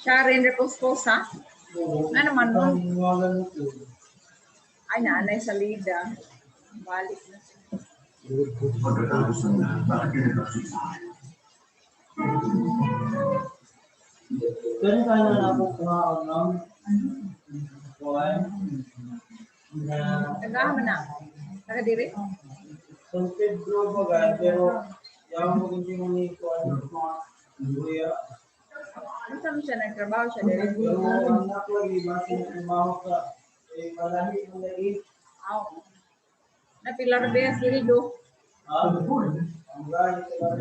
Sharon Reposposa? Nga naman mo? Ay, nanay sa Lida. Balik na siya. Ganun ka na ako kumaon ng Nagahaman na. Nakadiri? San Pedro ba pero yung hindi mo ni kuan kuya. Saan siya nagtrabaho siya diri? Pero ang ako ibase na kumaon ka malahi mo lagi. Aw. Na Pilar Beas diri do. Ang gani sa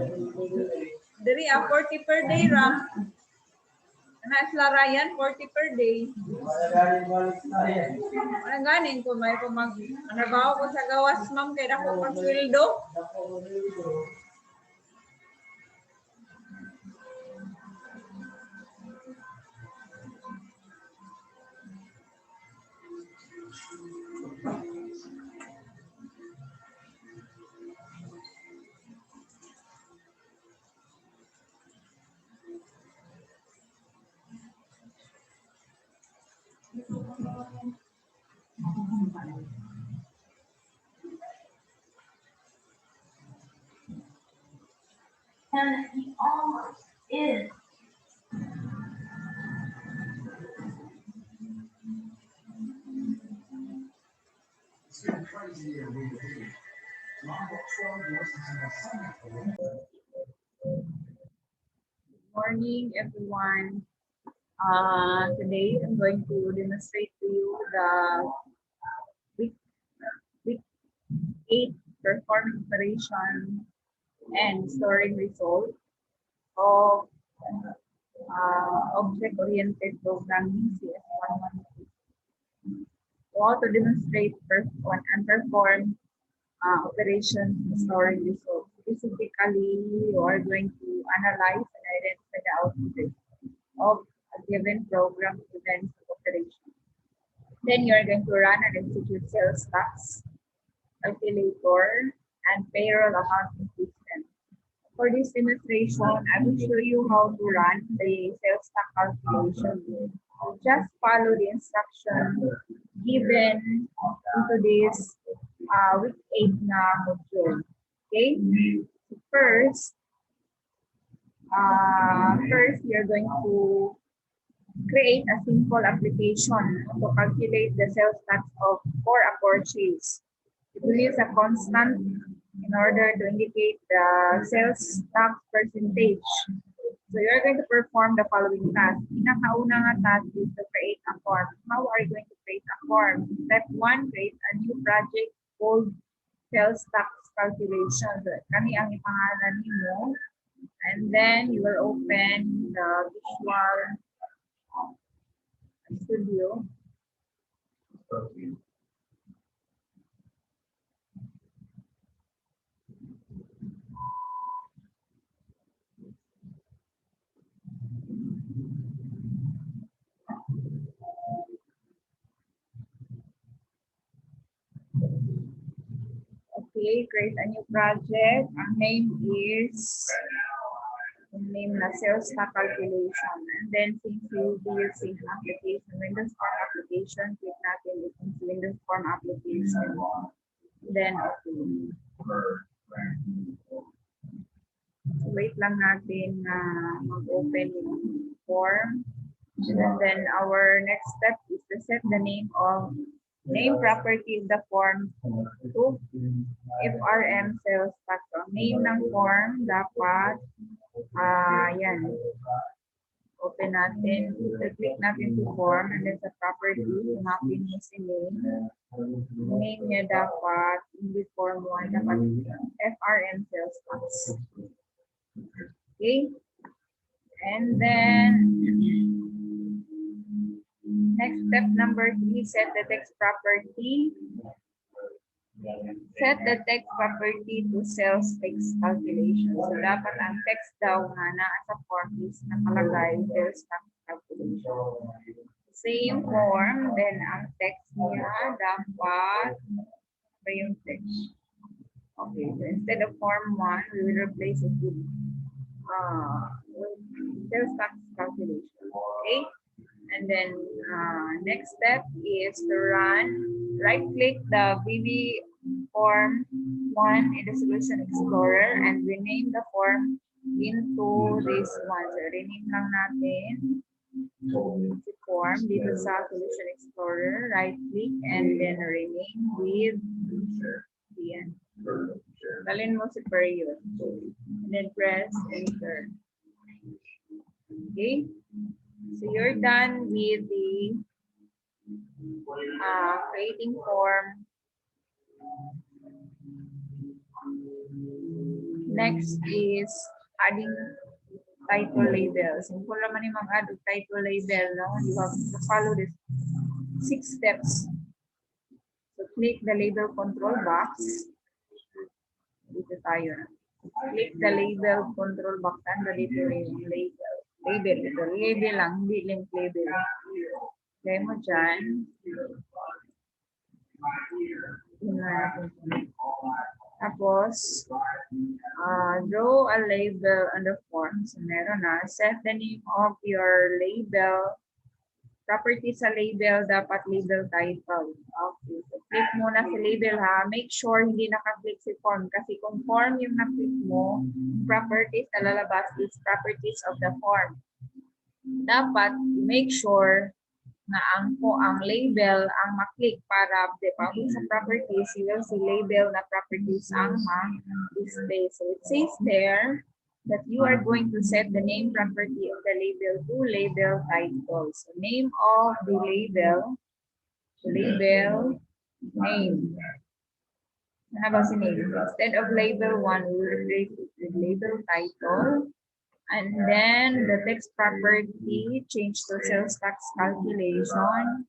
Diri 40 per day ra. Ana isla Ryan 40 per day. Ang ganin ko may pumag nagawa ko sa gawas ma'am kay dako pag sweldo. And he almost is. Morning, everyone. Today I'm going to demonstrate to you the week 8 performance operation and storing result of object-oriented programming CS112. So how to demonstrate and perform operations and storing results. Specifically, you are going to analyze and identify the output of a given program events of operation. Then you are going to run and execute sales tax, calculator, and payroll accounting system. For this demonstration, I will show you how to run the sales tax calculation. Just follow the instruction given into this week 8 na module. Okay? First, you're going to create a simple application to calculate the sales tax for a purchase. It will use a constant in order to indicate the sales tax percentage. So you're going to perform the following task. Pinakauna nga task is to create a form. How are you going to create a form? Step 1, create a new project called sales tax calculation. So, kami ang ipangalan nimo. And then you will open the Visual Studio. Okay, create a new project. Our name is na sales tax calculation. And then since we will be using application, Windows Form application, click natin itong Windows Form application. Then okay. So wait lang natin na mag-open yung form. And then our next step is to set the name property of the form to FRM sales tax. So, name ng form dapat yan. Open natin. Click natin to form and then sa property, hanapin mo si name. Name niya dapat hindi form 1 dapat FRM sales tax. Okay? And then next step number 3, set the text property. Set the text property to sales tax calculation. So dapat ang text daw nga na sa form is nakalagay sales tax calculation. Same form, then ang text niya dapat ba yung text? Okay, so instead of form 1, we will replace it with sales tax calculation. Okay, and then next step is to right click the VB form 1 in the Solution Explorer and rename the form into this one. So rename lang natin si form dito sa Solution Explorer, right click and then rename with yan. Dalhin mo si period. And then press enter. Okay. So you're done with the creating form. Next is adding title label. Simple naman yung mag-add title label. No? You have to follow this 6 steps. So click the label control box. Dito tayo. Click the label control box. Tanda dito yung label. Label. Ito. Label lang. Hindi link label. Lagay mo dyan. Tapos, draw a label on the form. So, meron na. Set the name of your label. Property sa label, dapat label title. Okay. So, click muna sa label ha. Make sure hindi naka-click si form. Kasi kung form yung na-click mo, properties na lalabas is properties of the form. Dapat make sure na ang label ang maklik para pag sa properties, you will see label na properties ang ma-display. So it says there that you are going to set the name property of the label to label title. So name of the label name. Ano ba si name? Instead of label 1, we will replace it with label title. And then the text property change to sales tax calculation.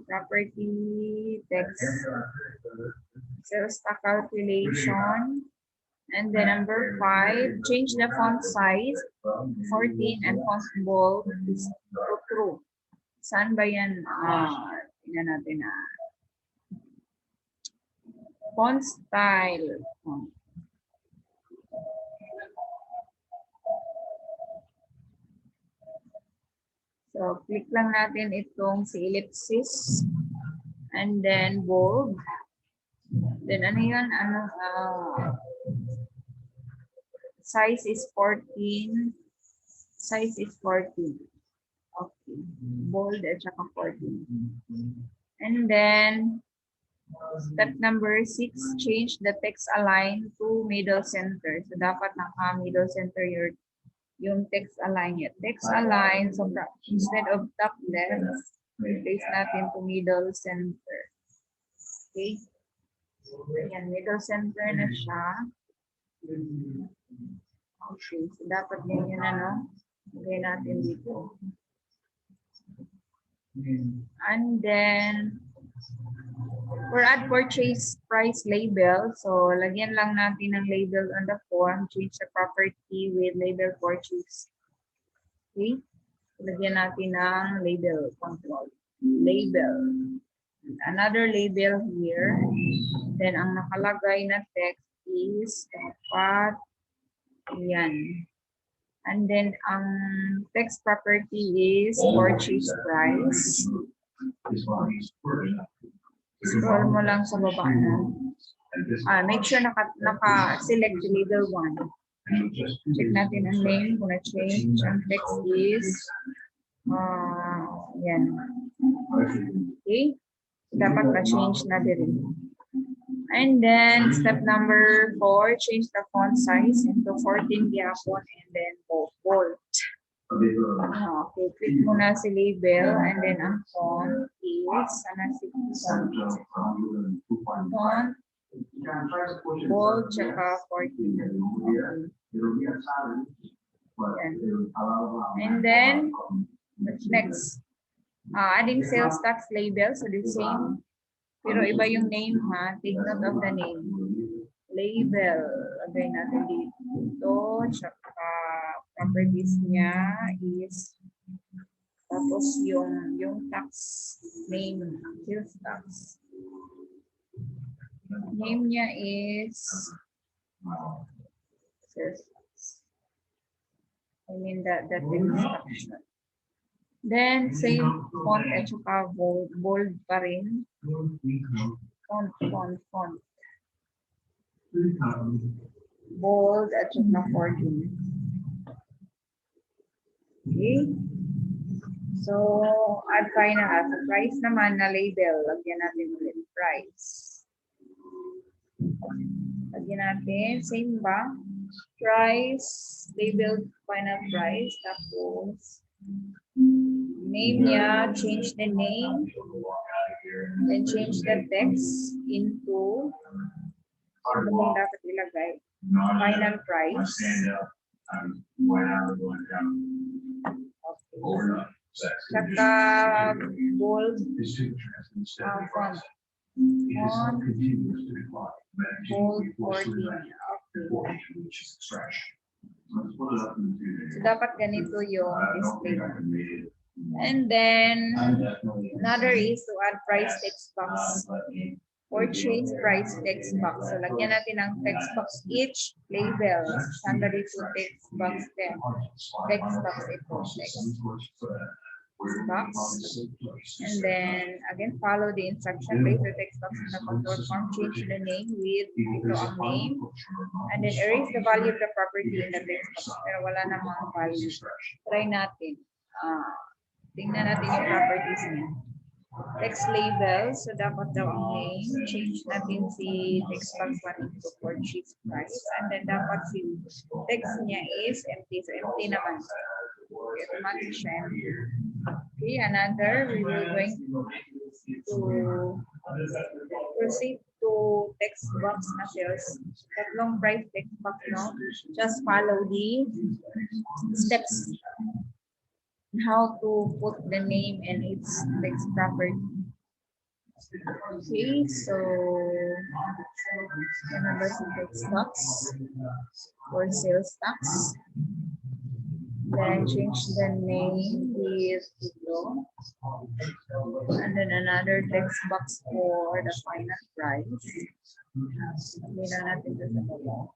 Property text sales tax calculation. And then number 5, change the font size 14 and font bold is true. Saan ba yan? Tingnan natin na. Font style. So, click lang natin itong si ellipsis. And then, bold. Then, ano yun? Size is 14. Size is 14. Okay. Bold at saka 14. And then, step number 6, change the text align to middle center. So, dapat naka-middle center yung text align yet. Text align, so instead of top left, replace natin to middle center. Okay? Ayan, middle center na siya. Okay, so dapat ganyan lagay natin dito. And then, for add purchase price label, so lagyan lang natin ng label on the form, change the property with label purchase. Okay? Lagyan natin ng label control. Label. Another label here. Then, ang nakalagay na text is dapat yan. And then, ang text property is purchase price. Scroll mo lang sa baba na. Make sure naka-select label 1. Check natin ang name kung na-change. Ang text is yan. Okay? Dapat na-change na din. And then, step number 4, change the font size into 14 gyapon and then bold. Okay, click muna si label and then ang font is font bold tsaka 14. And then what's next? Adding sales tax label, so the same pero iba yung name ha. Take note of the name. Label, lagay natin dito tsaka properties niya is tapos yung tax name, sales tax. Name niya is the instruction. Then, same font at saka bold pa rin. Font. Bold at saka 14. Okay. So, add final. Sa price naman na label, lagyan natin ulit price. Lagyan natin, same ba? Price, label, final price. Tapos, name niya, change the name. Then change the text into, ano bang dapat ilagay? Final price. Okay. Saka bold font. Bold 14. Okay. So, dapat ganito yung display. And then, another is to add price text box. Purchase price text box. So, lagyan natin ang text box each label. Standard ito text box then. Text box ito. Text box. And then, again, follow the instruction. Place the text box in the control form. Change the name with ito ang name. And then, erase the value of the property in the text box. Pero wala namang value. Try natin. Tingnan natin yung properties niya. Text label. So, dapat daw ang name. Change natin si text box 1 into purchase price. And then, dapat si text niya is empty. So, empty naman. Automatic siya empty. Okay, another. We will going to proceed to text box na sales. Tatlong price text box, no? Just follow the steps. How to put the name and its text property. Okay, so another text box for sales tax. Then change the name with ito. And then another text box for the final price. Mila natin ito sa baba.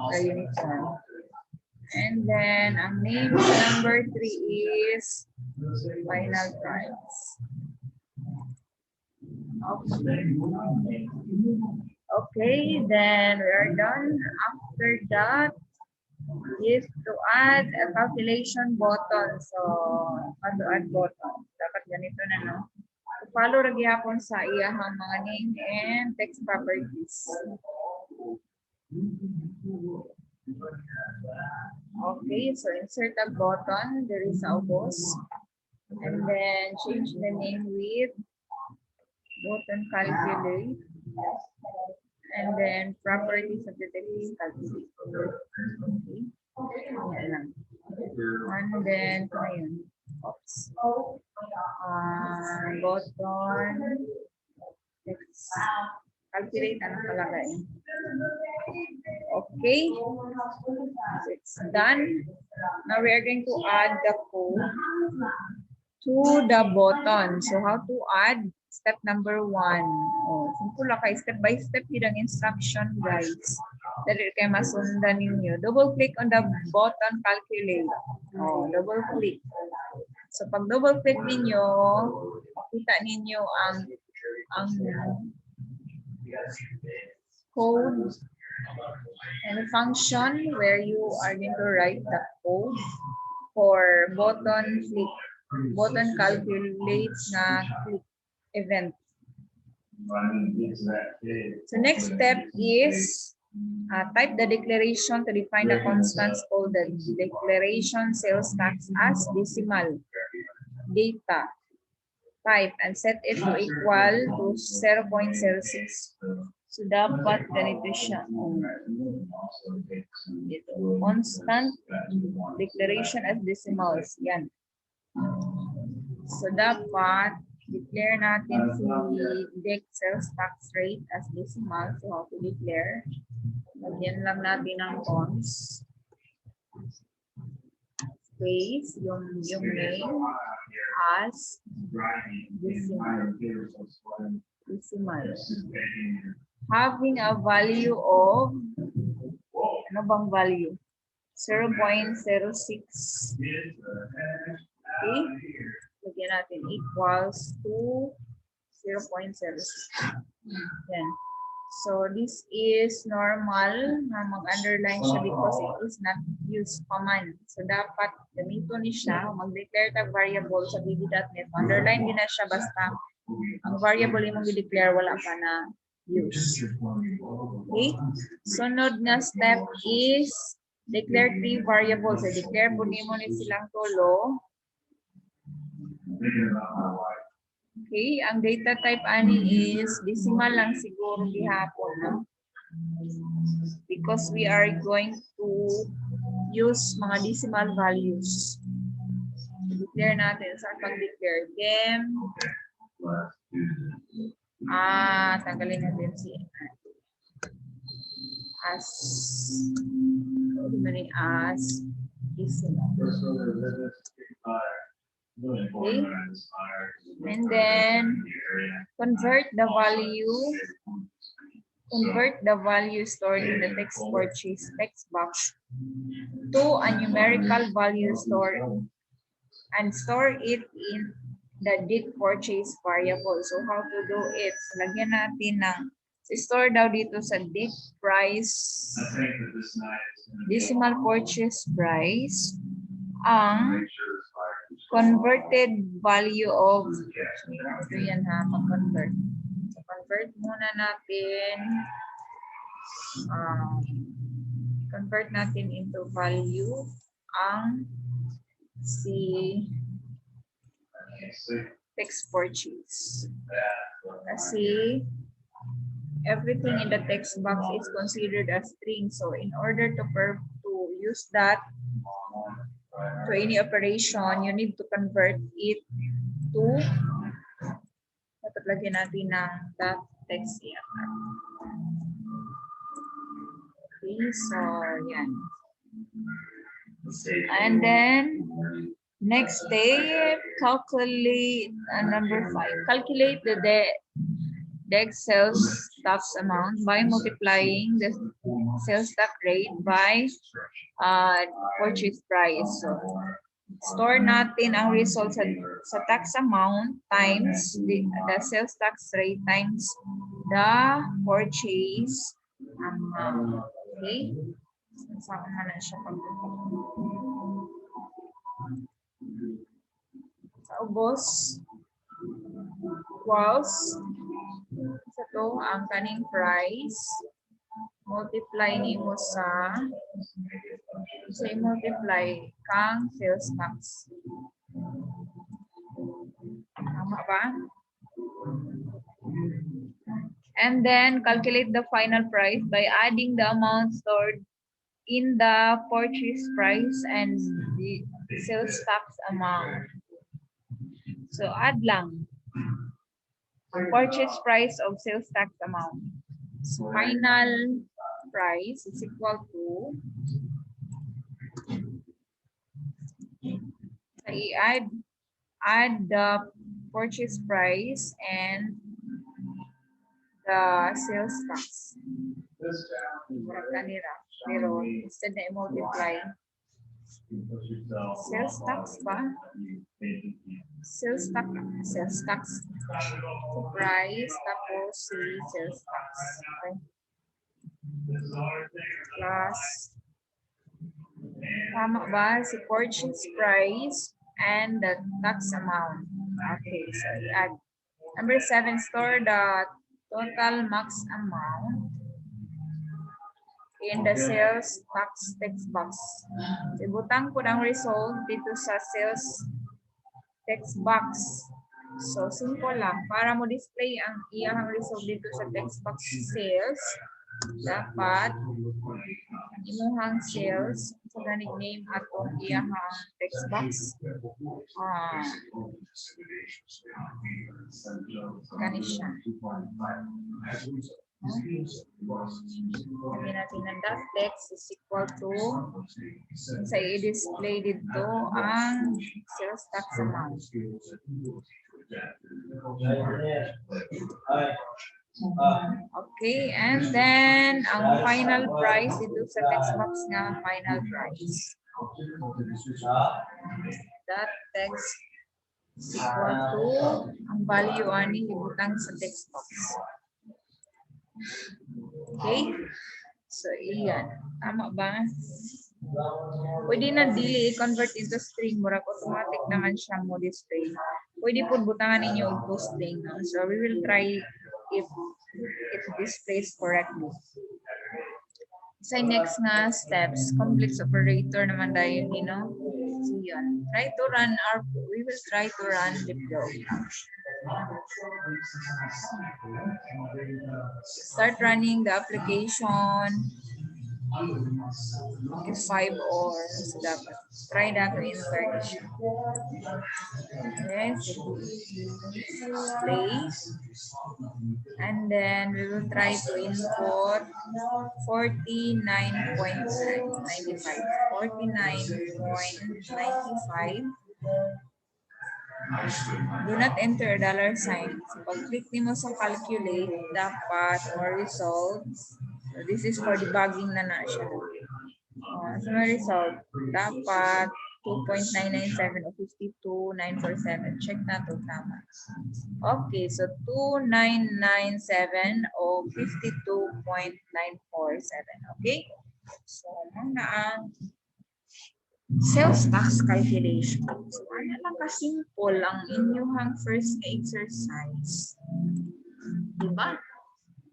The uniform. And then, ang name number 3 is final price. Okay, then we are done. After that, is to add a calculation button. So, to add button. Dapat ganito na, no? Follow lagi hapon sa iyahang mga name and text properties. Okay, so insert a button. There is a boss. And then change the name with button calculate. And then properties of the text calculate. Okay. Yan lang. And then, ayun. Oops. Button. Text. Calculate. Ano palagay? Okay. So it's done. Now we are going to add the code to the button. So how to add? Step number 1. Oh, simple lang kay step by step yun ang instruction, guys. Dali kayo masundan ninyo. Double click on the button calculate. Oh, double click. So pag double click ninyo, makita ninyo ang code and function where you are going to write the code for button click. Button calculate na click event. So next step is type the declaration to define the constants called the declaration sales tax as decimal data. Type and set it to equal to 0.06. So dapat ganito siya. Constant declaration as decimals. Yan. So dapat declare natin si dec sales tax rate as decimal. So how to declare? Lagyan lang natin ang cons. Space, yung name as decimal. Decimal. having a value of, ano bang value? 0.06. Okay? Lagyan natin equals to 0.06. Yan. So, this is normal na mag-underline siya because it is not used command. So, dapat gamito ni siya, mag-declare tag variable sa bb.net. Underline din na siya basta ang variable yung i-declare wala pa na use. Okay? Sunod na step is declare 3 variables. So, declare po nimo ni silang tulo. Okay, ang data type ani is decimal lang siguro gihapon, no? Because we are going to use mga decimal values. Declare natin sa pag-declare them. Tanggalin natin si as decimal. Okay. And then convert the value stored in the text purchase text box to a numerical value stored and store it in the date purchase variable. So how to do it? So, lagyan natin ng store daw dito sa date price decimal purchase price ang converted value of, ito yan ha, mag-convert. So, convert muna natin, convert natin into value ang si text purchase. Kasi everything in the text box is considered as string. So, in order to use that to any operation, you need to convert it to, dapat lagyan natin ng that text here. Okay, so yan. And then, next day, calculate number 5. Calculate the sales tax amount by multiplying the sales tax rate by purchase price. So, store natin ang result sa tax amount times the sales tax rate times the purchase amount. Okay? Saan na siya sa ubos equals sa to ang kaning price multiply nimo sa multiply kang sales tax. Tama ba? And then calculate the final price by adding the amount stored in the purchase price and the sales tax amount. So add lang purchase price of sales tax amount. So final price is equal to add the purchase price and the sales tax. Pero instead na i-multiply sales tax ba? Sales tax. So price tapos si sales tax. Okay. Plus, tama ba? Si purchase price and the tax amount. Okay, so i-add. Number 7, store the total max amount in the sales tax text box. Ibutang ko ng result dito sa sales text box. So, simple lang. Para mo display ang iyang result dito sa text box sales, dapat imuhang sales sa ganing name atong iyang text box. Gani siya. Sabi natin ng that text is equal to sa i-display dito ang sales tax amount. Okay, and then ang final price dito sa text box nga, final price. That text is equal to ang value ani ibutang sa text box. Okay? So, iyan. Tama ba? Pwede na dili i-convert into string. Murag automatic naman siya mo display. Pwede po butangan ninyo og string. No? So, we will try if it displays correctly. Sa next nga steps, complex operator naman dahil, you know. So, yun. We will try to run the program. Start running the application. It's 5 or so dapat. Try that to insert. Okay, so play. And then we will try to input 49.95. 49.95. Do not enter $sign. So pag-click nimo sa calculate, dapat more results. So this is for debugging na siya. So may result, dapat 2.997 o 52,947. Check na to tama. Okay, so 2,997 o 52.947. Okay? So, muna ang sales tax calculation. So, ano lang ka-simple ang inyong first exercise. Diba?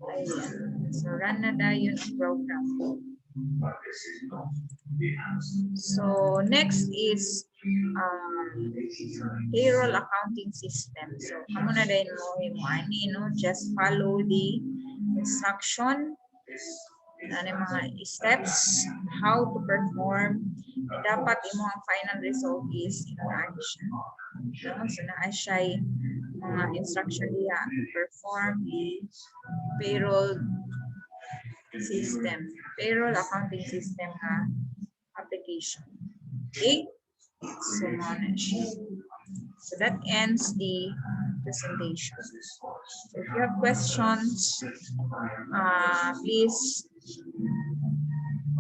Ayan. So, run na dayon ang program. So, next is payroll accounting system. So, kamo na din mo ani, no? Just follow the instruction. Ano mga steps, how to perform. Dapat imo ang final result is action. No? So, naa siya mga instruction niya to perform the payroll system, payroll accounting system application. Okay? So, so that ends the presentation. So if you have questions, please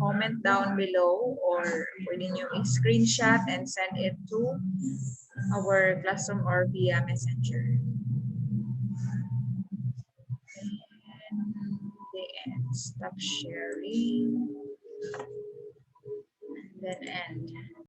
comment down below or pwede nyo i-screenshot and send it to our classroom or via messenger. The end. Stop sharing. And then end.